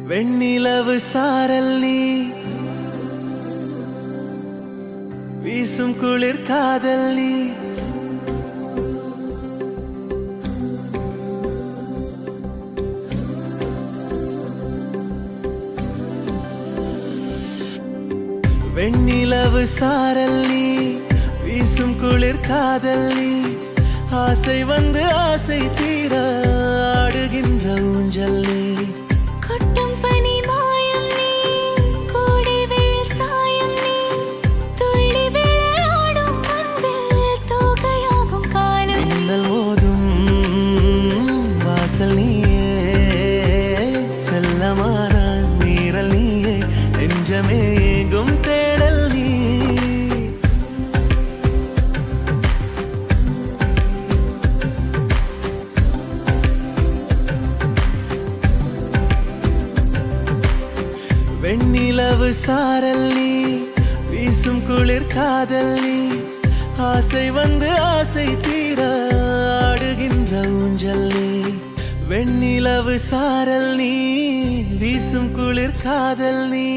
வெண்ணிலவு சாரல் நீ வீசும் குளிர் காதல் நீ வெண்ணிலவு சாரல் நீ வீசும் குளிர் காதல் நீ ஆசை வந்து ஆசை தீர ஆடுகின்ற ஊஞ்சல் நீ கொட்டும் பனி மாயம் நீ கோடை வெயில் சாயம் நீ துள்ளி விளையாடும் அன்பில் தோகையாகும் காலம் மின்னல் மோதும் வாசல் நீயே செல்லமான நீரல் நீயே நெஞ்சமே எங்கும் தேடல் நீ வெண்ணிலவு சாரல் நீ வீசும் குளிர் காதல் நீ ஆசை வந்து ஆசை தீர ஆடுகின்ற ஊஞ்சல் நீ வெண்ணிலவு சாரல் நீ வீசும் குளிர் காதல் நீ